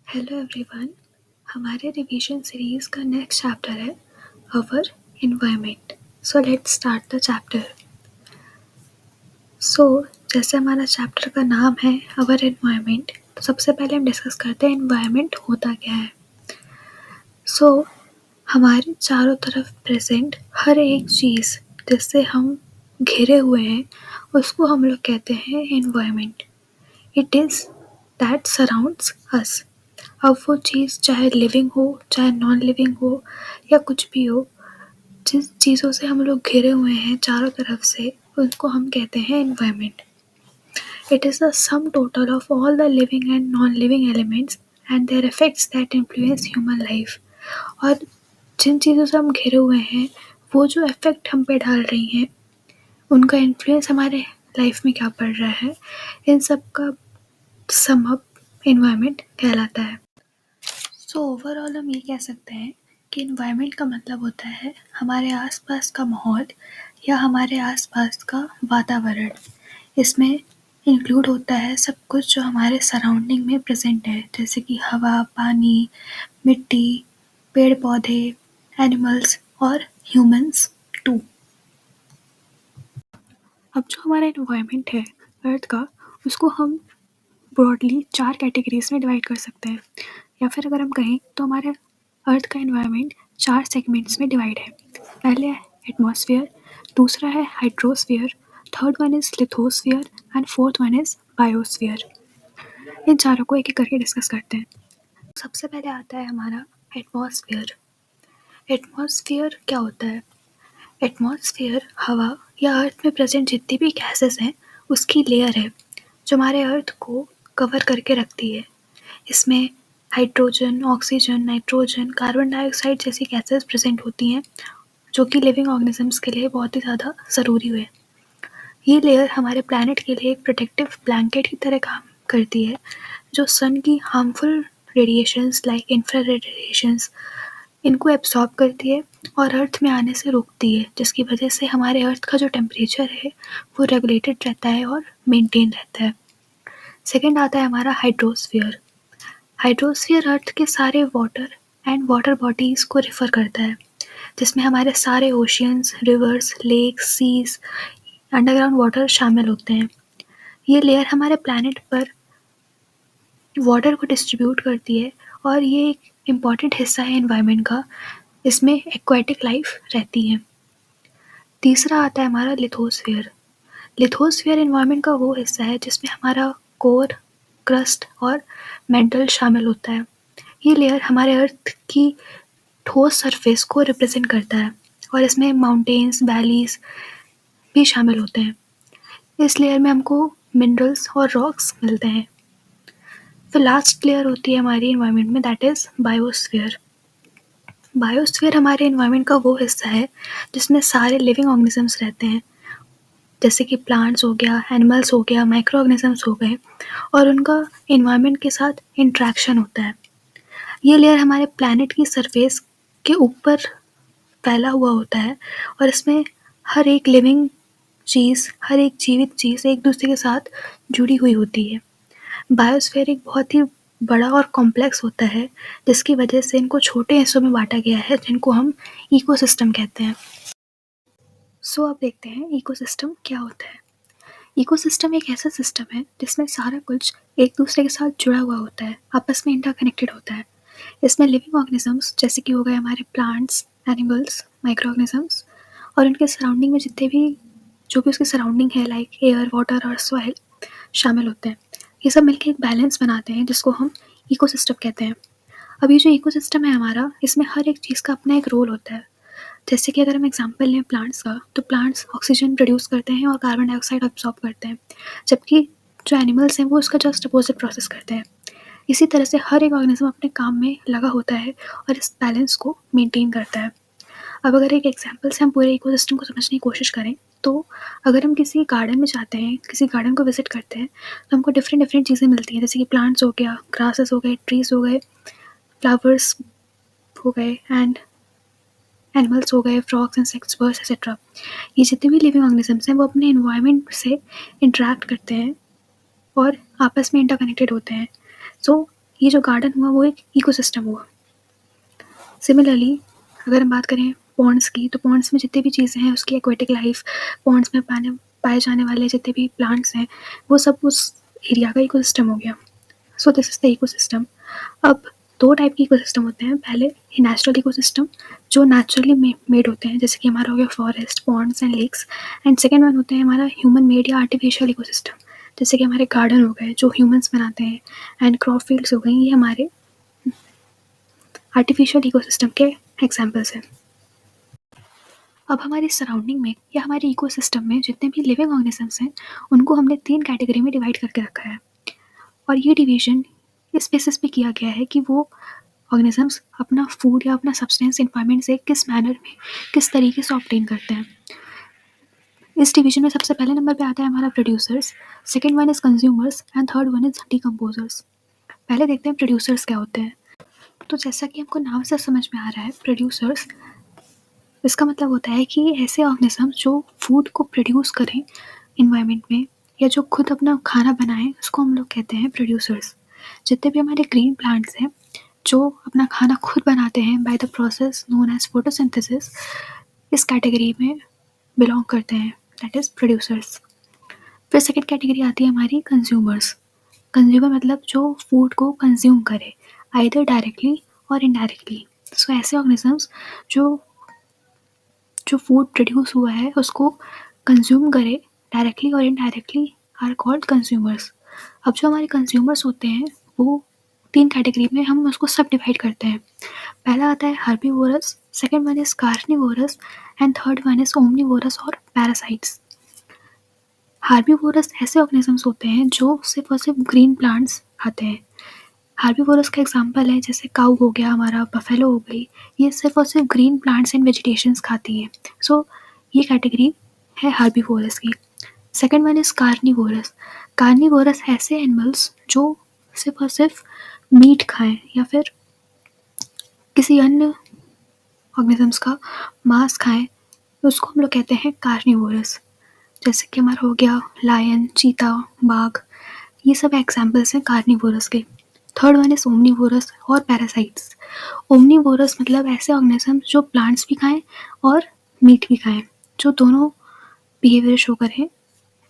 Hello everyone. हमारे revision series का next chapter है our environment. So let's start the chapter. So जैसे हमारा चैप्टर का नाम है अवर एनवायरनमेंट, तो सबसे पहले हम डिस्कस करते हैं एनवायरनमेंट होता क्या है। सो हमारे चारों तरफ प्रेजेंट हर एक चीज़ जिससे हम घिरे हुए हैं उसको हम लोग कहते हैं environment. It is that surrounds us. अब वो चीज़ चाहे लिविंग हो चाहे नॉन लिविंग हो या कुछ भी हो, जिस चीज़ों से हम लोग घिरे हुए हैं चारों तरफ से, उनको हम कहते हैं environment. It is the sum total of all the living and non living elements and there effects that influence human life. और जिन चीज़ों से हम घिरे हुए हैं, वो जो इफेक्ट हम पे डाल रही हैं, उनका इन्फ्लुएंस हमारे लाइफ में क्या पड़ रहा है, इन सब का सम अप एनवायरनमेंट कहलाता है। सो ओवरऑल हम ये कह सकते हैं कि इन्वायरमेंट का मतलब होता है हमारे आसपास का माहौल या हमारे आसपास का वातावरण। इसमें इंक्लूड होता है सब कुछ जो हमारे सराउंडिंग में प्रेजेंट है, जैसे कि हवा, पानी, मिट्टी, पेड़ पौधे, एनिमल्स और ह्यूमंस टू। अब जो हमारा इन्वायरमेंट है अर्थ का, उसको हम ब्रॉडली 4 कैटेगरीज में डिवाइड कर सकते हैं, या फिर अगर हम कहें तो हमारे अर्थ का इन्वायरमेंट 4 सेगमेंट्स में डिवाइड है। पहले है एटमॉस्फेयर, दूसरा है hydrosphere, third one is lithosphere and fourth one is biosphere. इन चारों को एक एक करके डिस्कस करते हैं। सबसे पहले आता है हमारा एटमॉस्फेयर। एटमॉस्फेयर क्या होता है? एटमॉस्फेयर हवा या अर्थ में प्रेजेंट जितनी भी गैसेस हैं उसकी लेयर है जो हमारे अर्थ को कवर करके रखती है। इसमें hydrogen, oxygen, nitrogen, carbon dioxide जैसी गैसेस प्रेजेंट होती हैं जो कि लिविंग ऑर्गेनिजम्स के लिए बहुत ही ज़्यादा ज़रूरी है। ये लेयर हमारे प्लैनेट के लिए एक प्रोटेक्टिव ब्लैंकेट की तरह काम करती है जो सन की harmful radiations like infrared radiations इनको एब्सॉर्ब करती है और अर्थ में आने से रोकती है, जिसकी वजह से हमारे अर्थ का जो टेम्परेचर है वो रेगुलेटेड रहता है और मेंटेन रहता है। सेकेंड आता है हमारा हाइड्रोस्फीयर। हाइड्रोस्फीयर अर्थ के सारे वाटर एंड वाटर बॉडीज़ को रिफ़र करता है, जिसमें हमारे सारे oceans, rivers, lakes, seas, underground water शामिल होते हैं। ये लेयर हमारे प्लैनेट पर वाटर को डिस्ट्रीब्यूट करती है और ये एक इम्पॉर्टेंट हिस्सा है एनवायरनमेंट का। इसमें एक्वाटिक लाइफ रहती है। तीसरा आता है हमारा लिथोस्फीयर। लिथोस्फीयर एनवायरनमेंट का वो हिस्सा है जिसमें हमारा कोर, क्रस्ट और मेंटल शामिल होता है। ये लेयर हमारे अर्थ की ठोस सरफेस को रिप्रेजेंट करता है और इसमें माउंटेन्स, वैलीज भी शामिल होते हैं। इस लेयर में हमको मिनरल्स और रॉक्स मिलते हैं। फिर लास्ट लेयर होती है हमारी एनवायरनमेंट में, दैट इज़ बायोस्फीयर। बायोस्फीयर हमारे एनवायरनमेंट का वो हिस्सा है जिसमें सारे लिविंग ऑर्गेनिजम्स रहते हैं, जैसे कि प्लांट्स हो गया, एनिमल्स हो गया, माइक्रो ऑर्गेनिजम्स हो गए, और उनका एनवायरनमेंट के साथ इंट्रैक्शन होता है। ये लेयर हमारे प्लैनेट की सरफेस के ऊपर फैला हुआ होता है और इसमें हर एक लिविंग चीज़, हर एक जीवित चीज़ एक दूसरे के साथ जुड़ी हुई होती है। बायोस्फीयर एक बहुत ही बड़ा और कॉम्प्लेक्स होता है जिसकी वजह से इनको छोटे हिस्सों में बांटा गया है जिनको हम इकोसिस्टम कहते हैं। सो अब देखते हैं इकोसिस्टम क्या होता है। इकोसिस्टम एक ऐसा सिस्टम है जिसमें सारा कुछ एक दूसरे के साथ जुड़ा हुआ होता है, आपस में इंटरकनेक्टेड होता है। इसमें लिविंग ऑर्गेनिजम्स जैसे कि हो गए हमारे प्लांट्स, एनिमल्स, माइक्रो ऑर्गेनिजम्स, और उनके सराउंडिंग में जितने भी जो भी उसकी सराउंडिंग है लाइक एयर, वाटर और सॉइल शामिल होते हैं। ये सब मिलकर एक बैलेंस बनाते हैं जिसको हम इकोसिस्टम कहते हैं। अब ये जो इकोसिस्टम है हमारा, इसमें हर एक चीज़ का अपना एक रोल होता है। जैसे कि अगर हम एग्जांपल लें प्लांट्स का, तो प्लांट्स ऑक्सीजन प्रोड्यूस करते हैं और कार्बन डाइऑक्साइड अब्सॉर्ब करते हैं, जबकि जो एनिमल्स हैं वो उसका जस्ट अपोजिट प्रोसेस करते हैं। इसी तरह से हर एक ऑर्गेनिज्म अपने काम में लगा होता है और इस बैलेंस को मेंटेन करता है। अब अगर एक एग्जांपल से हम पूरे इकोसिस्टम को समझने की कोशिश करें, तो अगर हम किसी गार्डन में जाते हैं, किसी गार्डन को विजिट करते हैं, तो हमको डिफरेंट डिफरेंट चीज़ें मिलती हैं, जैसे कि प्लांट्स हो गया, ग्रासेस हो गए, ट्रीज हो गए, फ्लावर्स हो गए एंड एनिमल्स हो गए, फ्रॉग्स, इंसेक्ट्स, बर्ड्स एक्सेट्रा। ये जितने भी लिविंग ऑर्गेनिजम्स हैं वो अपने इन्वायरमेंट से इंटरेक्ट करते हैं और आपस में इंटरकनेक्टेड होते हैं। सो ये जो गार्डन हुआ वो एक इकोसिस्टम हुआ। सिमिलरली अगर हम बात करें पॉन्ड्स की, तो पॉन्ड्स में जितनी भी चीज़ें हैं उसकी एक्वेटिक लाइफ, पॉन्ड्स में पाए जाने वाले जितने भी प्लांट्स हैं वो सब उस एरिया का इकोसिस्टम हो गया। So this is the ecosystem. अब 2 टाइप के इकोसिस्टम होते हैं। पहले नेचुरल इकोसिस्टम जो नेचुरली मेड होते हैं, जैसे कि हमारा हो गया forest, ponds and lakes. And second one होते हैं हमारा ह्यूमन मेड या आर्टिफिशियल इकोसिस्टम, जैसे कि हमारे गार्डन हो गए जो ह्यूमंस बनाते हैं, एंड क्रॉप फील्ड्स हो गई, ये हमारे आर्टिफिशियल इकोसिस्टम के एग्जाम्पल्स हैं। अब हमारी सराउंडिंग में या हमारे इकोसिस्टम में जितने भी लिविंग ऑर्गेनिजम्स हैं उनको हमने 3 कैटेगरी में डिवाइड करके रखा है, और ये डिवीजन इस बेसिस पे किया गया है कि वो ऑर्गेनिजम्स अपना फूड या अपना सब्सटेंस इन्वायरमेंट से किस मैनर में, किस तरीके से ऑब्टेन करते हैं। इस डिवीजन में सबसे पहले नंबर पे आता है हमारा producers, second one is consumers and third one is decomposers. पहले देखते हैं प्रोड्यूसर्स क्या होते हैं। तो जैसा कि हमको नाम से समझ में आ रहा है, प्रोड्यूसर्स, इसका मतलब होता है कि ऐसे ऑर्गेनिजम्स जो फूड को प्रोड्यूस करें इन्वायरमेंट में, या जो खुद अपना खाना बनाएं, उसको हम लोग कहते हैं प्रोड्यूसर्स। जितने भी हमारे ग्रीन प्लांट्स हैं जो अपना खाना खुद बनाते हैं by the process known as photosynthesis, इस कैटेगरी में बिलोंग करते हैं, दैट इज़ प्रोड्यूसर्स। फिर सेकेंड कैटेगरी आती है हमारी कंज्यूमर्स। कंज्यूमर मतलब जो फूड को कंज्यूम करे, आइदर डायरेक्टली और इनडायरेक्टली। सो ऐसे ऑर्गेनिजम्स जो फूड प्रोड्यूस हुआ है उसको कंज्यूम करे डायरेक्टली और इनडायरेक्टली, आर कॉल्ड कंज्यूमर्स। अब जो हमारे कंज्यूमर्स होते हैं वो 3 कैटेगरी में हम उसको सब डिवाइड करते हैं। पहला आता है herbivorous, second one is carnivorous and third one is omnivorous और पैरासाइट्स। हार्बीवोरस ऐसे ऑर्गेनिजम्स होते हैं जो सिर्फ और सिर्फ ग्रीन प्लांट्स खाते हैं। हार्बीवोरस का एग्जांपल है जैसे काऊ हो गया, हमारा बफेलो हो गई, ये सिर्फ और सिर्फ ग्रीन प्लांट्स एंड वेजिटेशंस खाती हैं। सो ये कैटेगरी है हार्बीवोरस की। Second one is carnivorous. Carnivorous ऐसे एनिमल्स जो सिर्फ और सिर्फ मीट खाएं या फिर किसी अन्य ऑर्गेनिजम्स का मांस खाएं, तो उसको हम लोग कहते हैं कार्निवोरस। जैसे कि हमारा हो गया लायन, चीता, बाघ, ये सब एग्जाम्पल्स हैं कार्निवोरस के। थर्ड वन इज ओमनीवोरस और पैरासाइट्स। ओमनीवोरस मतलब ऐसे ऑर्गेनिज्म जो प्लांट्स भी खाएं और मीट भी खाएं, जो दोनों बिहेवियर शो करें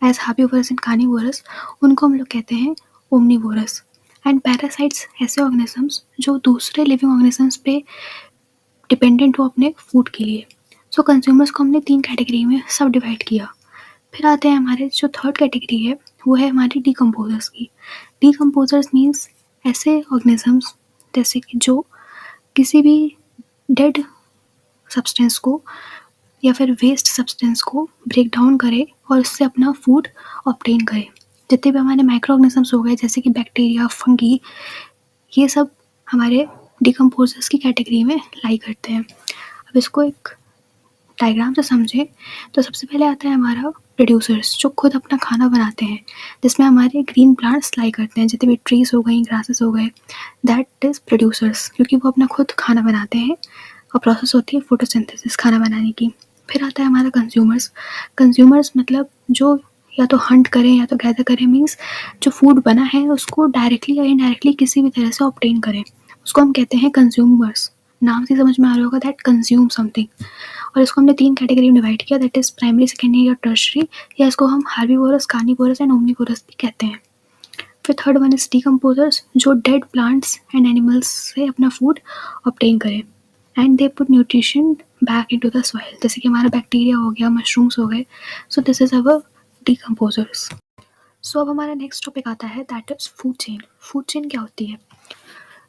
एज हार्बीवोरस एंड कार्निवोरस, उनको हम लोग कहते हैं ओमनीवोरस। एंड पैरासाइट्स ऐसे ऑर्गेनिजम्स जो दूसरे लिविंग ऑर्गेनिजम्स पे डिपेंडेंट हो अपने फूड के लिए। सो कंज्यूमर्स को हमने 3 कैटेगरी में सब डिवाइड किया। फिर आते हैं हमारे जो थर्ड कैटेगरी है वो है हमारी डिकम्पोजर्स की। डिकम्पोजर्स मीन्स ऐसे ऑर्गेनिजम्स जैसे कि जो किसी भी डेड सब्सटेंस को या फिर वेस्ट सब्सटेंस को ब्रेक डाउन करे और उससे अपना फूड ऑब्टेन करे। जितने भी हमारे माइक्रो ऑर्गेनिजम्स हो गए जैसे कि बैक्टीरिया, फंगी, ये सब हमारे डिकम्पोजर्स की कैटेगरी में लाई करते हैं। अब इसको एक डायग्राम से समझें तो सबसे पहले आता है हमारा प्रोड्यूसर्स जो खुद अपना खाना बनाते हैं, जिसमें हमारे ग्रीन प्लांट्स लाई करते हैं, जितने भी ट्रीज हो गई, ग्रासेस हो गए, दैट इज़ प्रोड्यूसर्स, क्योंकि वो अपना खुद खाना बनाते हैं और प्रोसेस होती है फोटोसिंथेसिस खाना बनाने की। फिर आता है हमारा कंज्यूमर्स। कंज्यूमर्स मतलब जो या तो हंट करें या तो गैदर करें, मीन्स जो फूड बना है उसको डायरेक्टली या इनडायरेक्टली किसी भी तरह से ऑब्टेन करें, उसको हम कहते हैं कंज्यूमर्स। नाम से समझ में आ रहा होगा दैट कंज्यूम समथिंग। और इसको हमने 3 कैटेगरी में डिवाइड किया, दैट इज़ प्राइमरी, सेकेंडरी और टर्शरी, या इसको हम हार्बीवोरस, कार्निवोरस एंड ओमनीवोरस भी कहते हैं। फिर थर्ड वन इज डिकम्पोजर्स जो डेड प्लांट्स एंड एनिमल्स से अपना फूड ऑब्टेन करें and they put nutrition back into the soil, जैसे कि हमारा बैक्टीरिया हो गया, मशरूम्स हो गए। So this is our decomposers. So अब हमारा नेक्स्ट टॉपिक आता है that is food chain. Food chain क्या होती है?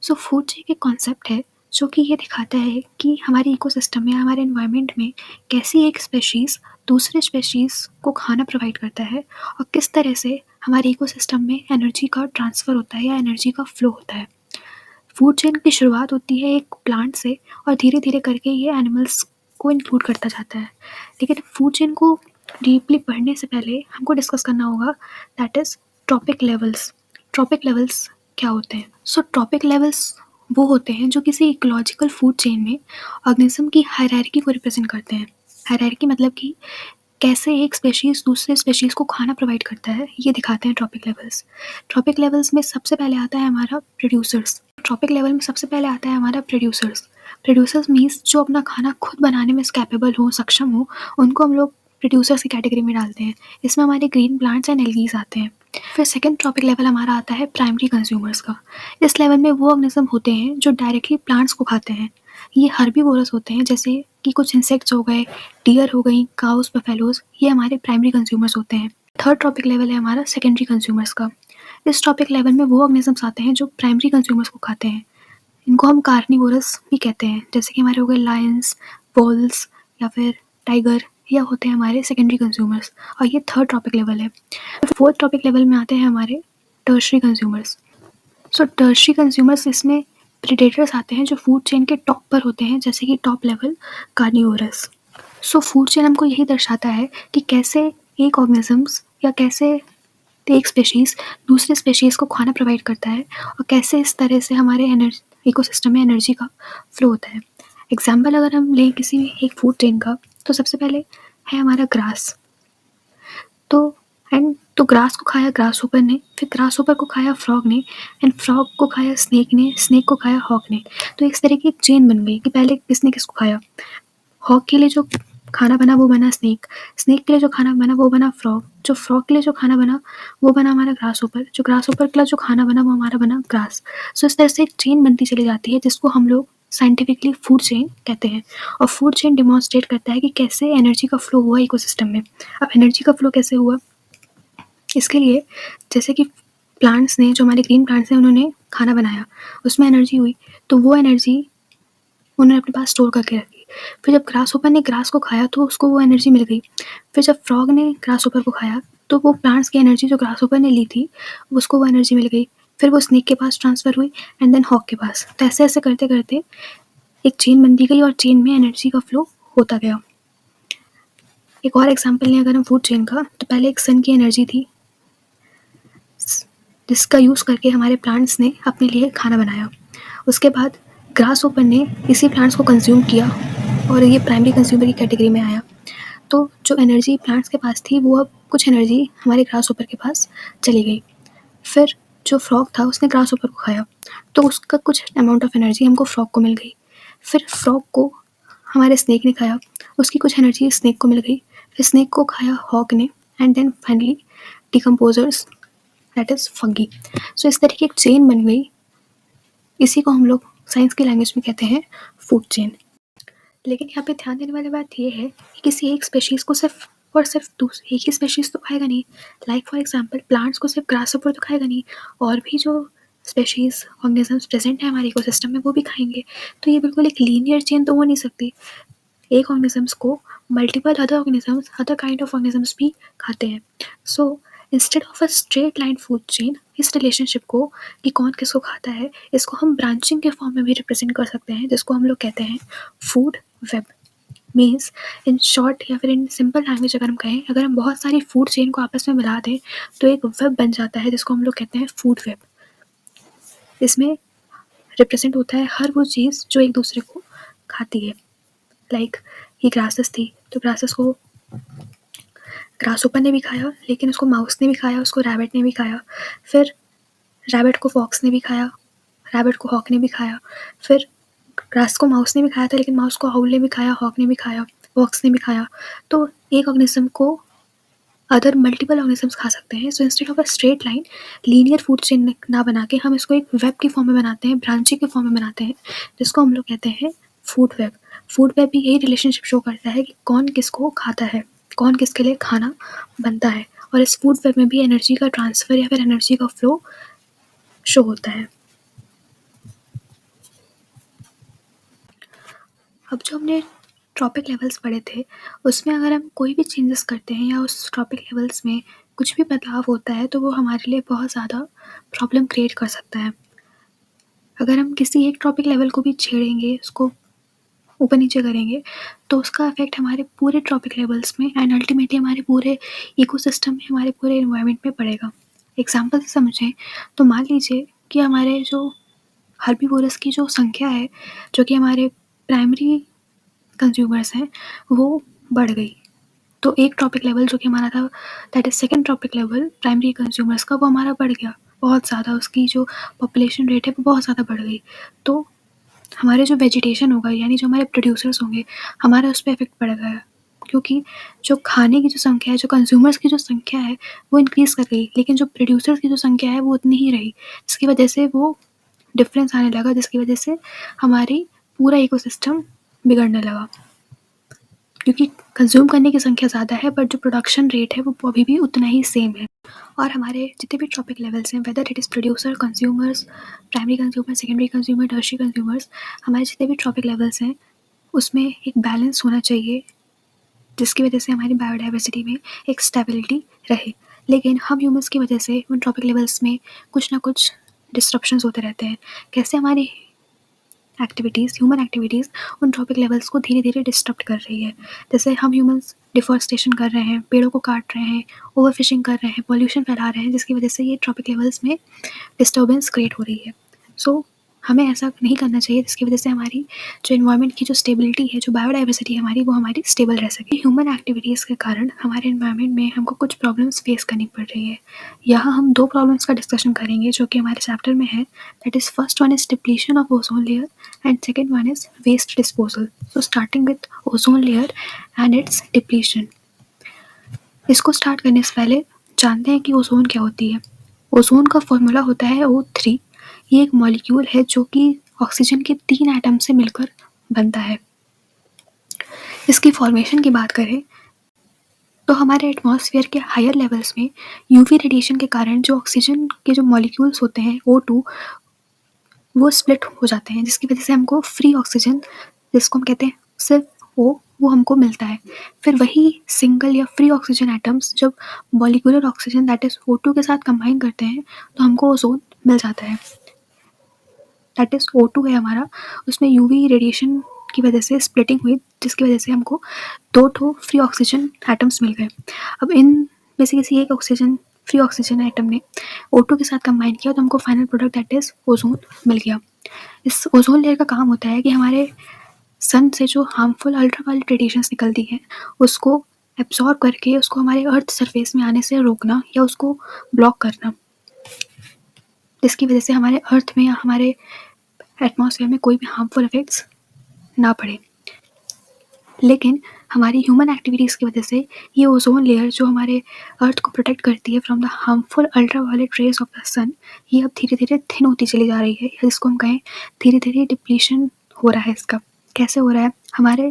सो फूड चेन एक कॉन्सेप्ट है जो कि ये दिखाता है कि हमारे इकोसिस्टम में, हमारे एनवायरनमेंट में कैसी एक स्पेशीज़ दूसरे स्पेशीज़ को खाना प्रोवाइड करता है और किस तरह से हमारे इकोसिस्टम में एनर्जी का ट्रांसफ़र होता है या एनर्जी का फ्लो होता है। फूड चेन की शुरुआत होती है एक प्लांट से और धीरे धीरे करके ये एनिमल्स को इंक्लूड करता जाता है। लेकिन फूड चेन को डीपली पढ़ने से पहले हमको डिस्कस करना होगा that is trophic levels. Trophic levels क्या होते हैं? सो ट्रॉपिक लेवल्स वो होते हैं जो किसी इकोलॉजिकल फूड चेन में ऑर्गेनिज्म की हायरार्की को रिप्रेजेंट करते हैं। हायरार्की मतलब कि कैसे एक स्पेशीज़ दूसरे स्पेशीज़ को खाना प्रोवाइड करता है, ये दिखाते हैं ट्रॉपिक लेवल्स। ट्रॉपिक लेवल्स में सबसे पहले आता है हमारा प्रोड्यूसर्स। ट्रॉपिक लेवल में सबसे पहले आता है हमारा प्रोड्यूसर्स। प्रोड्यूसर्स मीन्स जो अपना खाना खुद बनाने में कैपेबल हो, सक्षम हो, उनको हम लोग प्रोड्यूसर्स की कैटेगरी में डालते हैं। इसमें हमारे ग्रीन प्लांट्स एंड एल्गीज आते हैं। फिर सेकंड ट्रॉपिक लेवल हमारा आता है प्राइमरी कंज्यूमर्स का। इस लेवल में वो ऑर्गेनिज्म होते हैं जो डायरेक्टली प्लांट्स को खाते हैं। ये हर्बीवोरस होते हैं, जैसे कि कुछ इंसेक्ट्स हो गए, डियर हो गई, काउस, बफेलोज, ये हमारे प्राइमरी कंज्यूमर्स होते हैं। थर्ड ट्रॉपिक लेवल है हमारा सेकेंडरी कंज्यूमर्स का। इस ट्रॉपिक लेवल में वो ऑर्गेनिजम्स आते हैं जो प्राइमरी कंज्यूमर्स को खाते हैं। इनको हम कार्निवोरस भी कहते हैं, जैसे कि हमारे हो गए लायंस, वोल्स या फिर टाइगर, या होते हैं हमारे सेकेंडरी कंज्यूमर्स। और ये थर्ड ट्रॉपिक लेवल है। फोर्थ ट्रॉपिक लेवल में आते हैं हमारे टर्शरी कंज्यूमर्स। सो टर्शरी कंज्यूमर्स, इसमें प्रेडेटर्स आते हैं जो फूड चेन के टॉप पर होते हैं, जैसे कि टॉप लेवल कार्निवोरस। सो फूड चेन हमको यही दर्शाता है कि कैसे एक ऑर्गेनिजम्स या कैसे एक स्पेशीज़ दूसरे स्पेशीज़ को खाना प्रोवाइड करता है, और कैसे इस तरह से हमारे इकोसिस्टम में एनर्जी का फ्लो होता है। एग्जाम्पल अगर हम लें किसी एक फूड चेन का, तो सबसे पहले है हमारा ग्रास। तो ग्रास को खाया ग्रास होपर ने, फिर ग्रास होपर को खाया फ्रॉग ने, एंड फ्रॉग को खाया स्नेक ने, स्नेक को खाया हॉक ने। तो इस तरह की एक चेन बन गई कि पहले किसने किसको खाया। हॉक के लिए जो खाना बना वो बना स्नेक, स्नेक के लिए जो खाना बना वो बना फ्रॉग, जो फ्रॉग के लिए जो खाना बना वो बना हमारा ग्रास होपर, जो ग्रास होपर के लिए जो खाना बना वो हमारा बना ग्रास। सो इस तरह से एक चेन बनती चली जाती है, जिसको हम लोग साइंटिफिकली फूड चेन कहते हैं। और फूड चेन डिमॉन्स्ट्रेट करता है कि कैसे एनर्जी का फ्लो हुआ इकोसिस्टम में। अब एनर्जी का फ्लो कैसे हुआ, इसके लिए जैसे कि प्लांट्स ने, जो हमारे ग्रीन प्लांट्स हैं, उन्होंने खाना बनाया, उसमें एनर्जी हुई, तो वो एनर्जी उन्होंने अपने पास स्टोर करके रखी। फिर जब ग्रास होपर ने ग्रास को खाया तो उसको वो एनर्जी मिल गई। फिर जब फ्रॉग ने ग्रास होपर को खाया तो वो प्लांट्स की एनर्जी जो ग्रास होपर ने ली थी, उसको वो एनर्जी मिल गई। फिर वो स्नेक के पास ट्रांसफ़र हुई, एंड देन हॉक के पास। तो ऐसे ऐसे करते करते एक चेन बनती गई, और चेन में एनर्जी का फ्लो होता गया। एक और एग्जाम्पल लें अगर हम फूड चेन का, तो पहले एक सन की एनर्जी थी, जिसका यूज़ करके हमारे प्लांट्स ने अपने लिए खाना बनाया। उसके बाद ग्रास होपर ने इसी प्लांट्स को कंज्यूम किया, और ये प्राइमरी कंज्यूमर की कैटेगरी में आया। तो जो एनर्जी प्लांट्स के पास थी, वो अब कुछ एनर्जी हमारे ग्रास होपर के पास चली गई। फिर जो फ्रॉग था, उसने ग्रास होपर को खाया, तो उसका कुछ अमाउंट ऑफ एनर्जी हमको फ्रॉग को मिल गई। फिर फ्रॉग को हमारे स्नेक ने खाया, उसकी कुछ एनर्जी स्नेक को मिल गई। फिर स्नेक को खाया हॉक ने, and then finally decomposers, that is fungi. So इस तरह की एक चेन बन गई। इसी को हम लोग साइंस की लैंग्वेज में कहते हैं फूड चेन। लेकिन यहाँ पे ध्यान देने वाली बात ये है कि किसी एक स्पेशीज़ को सिर्फ और सिर्फ एक ही स्पेशीज़ तो खाएगा नहीं। लाइक फॉर एग्जांपल प्लांट्स को सिर्फ ग्रास होपर तो खाएगा नहीं, और भी जो स्पेशीज़ ऑर्गेनिजम्स प्रेजेंट है हमारे इकोसिस्टम में वो भी खाएंगे। तो ये बिल्कुल एक लीनियर चेन तो हो नहीं सकती। एक ऑर्गेनिजम्स को multiple other organisms, other kind of organisms भी खाते हैं। So instead of a straight line food chain, इस रिलेशनशिप को कि कौन किसको खाता है, इसको हम ब्रांचिंग के फॉर्म में भी रिप्रेजेंट कर सकते हैं, जिसको हम लोग कहते हैं food web. Means in short या फिर इन सिंपल लैंग्वेज अगर हम कहें, अगर हम बहुत सारी फूड चेन को आपस में मिला दें तो एक वेब बन जाता है, जिसको हम लोग कहते हैं फूड वेब। इसमें रिप्रेजेंट होता है हर वो चीज़ जो एक दूसरे को खाती है। लाइक ये ग्रासेस थी, तो ग्रासेस को ग्रास होपर ने भी खाया, लेकिन उसको माउस ने भी खाया, उसको रैबिट ने भी खाया। फिर रैबिट को फॉक्स ने भी खाया, रैबिट को हॉक ने भी खाया। फिर ग्रास को माउस ने भी खाया था, लेकिन माउस को हाउल ने भी खाया, हॉक ने भी खाया, फॉक्स ने भी खाया। तो एक ऑर्गेनिज्म को अदर मल्टीपल ऑर्गेनिजम्स खा सकते हैं। So instead of a straight line linear food chain ना बना के हम इसको एक वेब की फॉर्म में बनाते हैं, ब्रांचिंग के फॉर्म में बनाते हैं, जिसको हम लोग कहते हैं फूड वेब। फूड वेब भी यही रिलेशनशिप शो करता है कि कौन किसको खाता है, कौन किसके लिए खाना बनता है। और इस फूड वेब में भी एनर्जी का ट्रांसफ़र या फिर एनर्जी का फ्लो शो होता है। अब जो हमने ट्रॉपिक लेवल्स पढ़े थे, उसमें अगर हम कोई भी चेंजेस करते हैं या उस ट्रॉपिक लेवल्स में कुछ भी बदलाव होता है, तो वो हमारे लिए बहुत ज़्यादा प्रॉब्लम क्रिएट कर सकता है। अगर हम किसी एक ट्रॉपिक लेवल को भी छेड़ेंगे, उसको ऊपर नीचे करेंगे, तो उसका इफ़ेक्ट हमारे पूरे ट्रॉपिक लेवल्स में एंड अल्टीमेटली हमारे पूरे इकोसिस्टम में, हमारे पूरे एनवायरनमेंट में पड़ेगा। एग्जाम्पल से समझें तो मान लीजिए कि हमारे जो हर्बीवोरस की जो संख्या है, जो कि हमारे प्राइमरी कंज्यूमर्स हैं, वो बढ़ गई। तो एक ट्रॉपिक लेवल जो कि हमारा था, that is second trophic level primary consumers का, वो हमारा बढ़ गया बहुत ज़्यादा, उसकी जो पॉपुलेशन रेट है वो बहुत ज़्यादा बढ़ गई। तो हमारे जो वेजिटेशन होगा, यानी जो हमारे प्रोड्यूसर्स होंगे, हमारा उस पर इफेक्ट पड़ गया, क्योंकि जो खाने की जो संख्या है, जो कंज्यूमर्स की जो संख्या है वो इंक्रीज़ कर गई, लेकिन जो प्रोड्यूसर्स की जो संख्या है वो उतनी ही रही, जिसकी वजह से वो डिफरेंस आने लगा, जिसकी वजह से हमारी पूरा इकोसिस्टम बिगड़ने लगा, क्योंकि कंज्यूम करने की संख्या ज़्यादा है बट जो प्रोडक्शन रेट है वो अभी भी उतना ही सेम है। और हमारे जितने भी ट्रॉपिक लेवल्स हैं, whether it is producer, consumers, primary consumer, secondary consumer, tertiary consumers, हमारे जितने भी ट्रॉपिक लेवल्स हैं उसमें एक बैलेंस होना चाहिए, जिसकी वजह से हमारी बायोडाइवर्सिटी में एक स्टेबिलिटी रहे। लेकिन हम ह्यूमंस की वजह से उन ट्रॉपिक लेवल्स में कुछ ना कुछ डिस्ट्रप्शंस होते रहते हैं। कैसे हमारी एक्टिविटीज़, ह्यूमन एक्टिविटीज़ उन ट्रॉपिक लेवल्स को धीरे धीरे डिस्टर्ब कर रही है। जैसे हम ह्यूमंस डिफॉरेस्टेशन कर रहे हैं, पेड़ों को काट रहे हैं, ओवर फिशिंग कर रहे हैं, पॉल्यूशन फैला रहे हैं, जिसकी वजह से ये ट्रॉपिक लेवल्स में डिस्टर्बेंस क्रिएट हो रही है। सो हमें ऐसा नहीं करना चाहिए, जिसकी वजह से हमारी जो एनवायरनमेंट की जो स्टेबिलिटी है, जो बायोडाइवर्सिटी है हमारी, वो हमारी स्टेबल रह सके। ह्यूमन एक्टिविटीज़ के कारण हमारे एनवायरनमेंट में हमको कुछ प्रॉब्लम्स फेस करनी पड़ रही है। यहाँ हम 2 प्रॉब्लम्स का डिस्कशन करेंगे जो कि हमारे चैप्टर में है, that is first one is depletion of ozone layer and second one is waste disposal. So starting with ozone layer and its depletion. इसको स्टार्ट करने से पहले जानते हैं कि ओजोन क्या होती है। ओजोन का फॉर्मूला होता है O3। ये एक मॉलिक्यूल है जो कि ऑक्सीजन के 3 एटम से मिलकर बनता है। इसकी फॉर्मेशन की बात करें तो हमारे एटमॉस्फेयर के हायर लेवल्स में यूवी रेडिएशन के कारण जो ऑक्सीजन के जो मॉलिक्यूल्स होते हैं O2, वो स्प्लिट हो जाते हैं, जिसकी वजह से हमको फ्री ऑक्सीजन, जिसको हम कहते हैं सिर्फ वो हमको मिलता है। फिर वही सिंगल या फ्री ऑक्सीजन एटम्स जब molecular oxygen that is O2 के साथ कंबाइन करते हैं तो हमको ओजोन मिल जाता है। दैट इज़ O2 है हमारा, उसमें यूवी रेडिएशन की वजह से स्प्लिटिंग हुई, जिसकी वजह से हमको 2 ठो फ्री ऑक्सीजन एटम्स मिल गए। अब इन में से किसी एक ऑक्सीजन फ्री ऑक्सीजन एटम ने O2 के साथ कंबाइन किया तो हमको final product that is ozone मिल गया। इस ओजोन लेयर का काम होता है कि हमारे सन से जो हार्मफुल अल्ट्रावायलेट रेडिएशंस निकलती हैं उसको एब्जॉर्ब करके उसको हमारे अर्थ सरफेस में आने से रोकना या उसको ब्लॉक करना, जिसकी वजह से हमारे अर्थ में या हमारे एटमॉस्फेयर में कोई भी हार्मफुल इफेक्ट्स ना पड़े। लेकिन हमारी ह्यूमन एक्टिविटीज़ की वजह से ये ओजोन लेयर जो हमारे अर्थ को प्रोटेक्ट करती है from the harmful ultraviolet rays of the sun, ये अब धीरे धीरे थिन होती चली जा रही है, या जिसको हम कहें धीरे धीरे डिप्लीशन हो रहा है इसका। कैसे हो रहा है? हमारे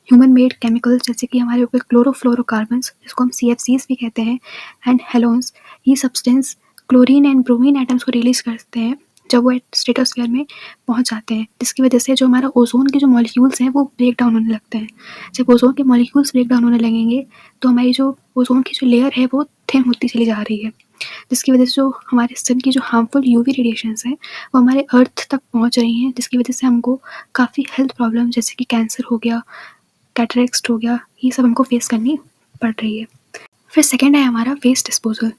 ह्यूमन मेड केमिकल्स जैसे कि हमारे ऊपर क्लोरोफ्लोरोकार्बन्स, जिसको हम CFCs भी कहते हैं, एंड हेलोन्स, ये substance chlorine and bromine atoms को रिलीज करते हैं जब वो स्ट्रेटोस्फीयर में पहुंच जाते हैं, जिसकी वजह से जो हमारा ओजोन के जो मॉलिक्यूल्स हैं वो ब्रेक डाउन होने लगते हैं। जब ओजोन के मॉलिक्यूल्स ब्रेक डाउन होने लगेंगे तो हमारी जो ओजोन की जो लेयर है वो थिन होती चली जा रही है, जिसकी वजह से जो हमारे सन की जो हार्मफुल यूवी रेडिएशंस हैं वो हमारे अर्थ तक पहुंच रही हैं, जिसकी वजह से हमको काफ़ी हेल्थ प्रॉब्लम जैसे कि कैंसर हो गया, कैटरेक्ट हो गया, ये सब हमको फेस करनी पड़ रही है। फिर सेकेंड है हमारा वेस्ट डिस्पोजल।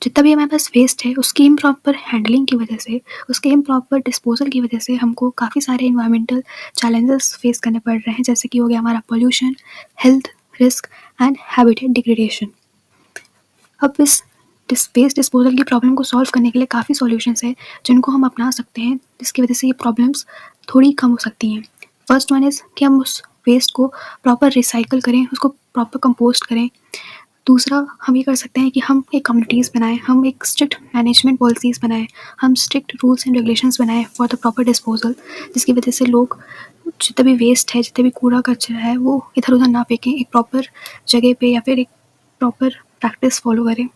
जितना भी हमारे पास वेस्ट है उसकी इम्प्रॉपर हैंडलिंग की वजह से, उसके इम्प्रॉपर डिस्पोजल की वजह से हमको काफ़ी सारे इन्वायरमेंटल चैलेंजेस फेस करने पड़ रहे हैं, जैसे कि हो गया हमारा pollution, health risk and habitat degradation. अब इस वेस्ट डिस्पोजल की प्रॉब्लम को सॉल्व करने के लिए काफ़ी सॉल्यूशंस हैं जिनको हम अपना सकते हैं, जिसकी वजह से ये प्रॉब्लम्स थोड़ी कम हो सकती हैं। फर्स्ट वन इज़ कि हम उस वेस्ट को प्रॉपर रिसाइकल करें, उसको प्रॉपर कंपोस्ट करें। दूसरा हम ये कर सकते हैं कि हम एक कम्युनिटीज़ बनाएं, हम एक स्ट्रिक्ट मैनेजमेंट पॉलिसीज़ बनाएं, हम स्ट्रिक्ट रूल्स एंड रेगुलेशंस बनाएं फॉर द प्रॉपर डिस्पोजल, जिसकी वजह से लोग जितना भी वेस्ट है, जितना भी कूड़ा कचरा है वो इधर उधर ना फेंकें, एक प्रॉपर जगह पे या फिर एक प्रॉपर प्रैक्टिस फॉलो करें।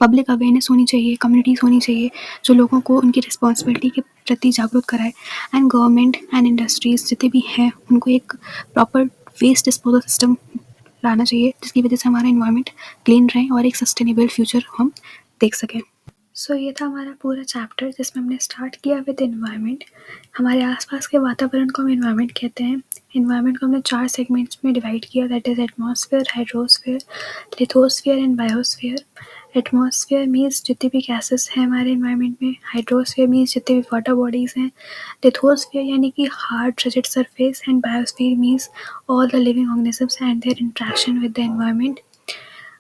पब्लिक अवेयरनेस होनी चाहिए, कम्युनिटीज़ होनी चाहिए जो लोगों को उनकी रिस्पॉन्सिबिलिटी के प्रति जागरूक कराए, एंड गवर्नमेंट एंड इंडस्ट्रीज़ जितने भी हैं उनको एक प्रॉपर वेस्ट डिस्पोजल सिस्टम लाना चाहिए, जिसकी वजह से हमारा इन्वायरमेंट क्लीन रहे और एक सस्टेनेबल फ्यूचर हम देख सकें। सो ये था हमारा पूरा चैप्टर जिसमें हमने स्टार्ट किया विद एनवायरनमेंट। हमारे आसपास के वातावरण को हम एनवायरनमेंट कहते हैं। एनवायरनमेंट को हमने 4 सेगमेंट्स में डिवाइड किया, that is atmosphere, hydrosphere, lithosphere and biosphere. Atmosphere means जितने भी गैसेस हैं हमारे एनवायरनमेंट में, हाइड्रोस्फेयर मीन्स जितने भी वाटर बॉडीज़ हैं, लिथोस्फेयर यानी कि hard rigid surface, and biosphere means all the living organisms and their interaction with the environment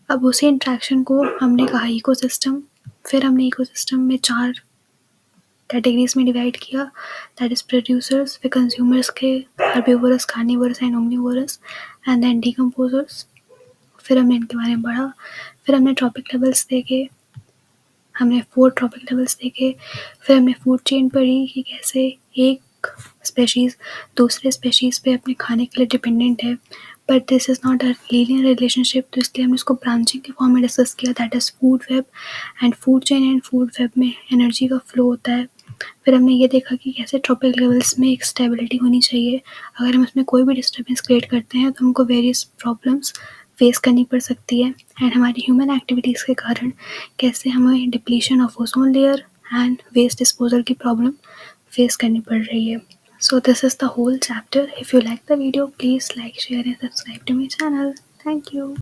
अब उसी इंटरेक्शन को हमने कहा इकोसिस्टम, फिर हमने इकोसिस्टम में 4 कैटेगरीज में डिवाइड किया, दैट इज़ प्रोड्यूसर्स, फिर कंज्यूमर्स के, herbivorous, carnivorous and omnivorous, and then decomposers. फिर हमने इनके बारे में पढ़ा, फिर हमने ट्रॉपिक लेवल्स देखे, हमने 4 ट्रॉपिक लेवल्स देखे, फिर हमने फूड चेन पढ़ी कि कैसे एक स्पेशीज़ दूसरे स्पेशीज़ पे अपने खाने के लिए डिपेंडेंट है, but this is not a linear relationship, तो इसलिए हमने इसको ब्रांचिंग के फॉर्म में डिस्कस किया, that is food web and food chain and food web में एनर्जी का फ्लो होता है। फिर हमने ये देखा कि कैसे ट्रॉपिक लेवल्स में एक स्टेबिलिटी होनी चाहिए, अगर हम इसमें कोई भी डिस्टर्बेंस क्रिएट करते हैं तो हमको वेरियस प्रॉब्लम्स फेस करनी पड़ सकती है, एंड हमारी ह्यूमन एक्टिविटीज़ के कारण कैसे हमें depletion of ozone layer and waste disposal की प्रॉब्लम फेस करनी पड़ रही है। So this is the whole chapter. If you like the video, please like, share and subscribe to my channel. Thank you.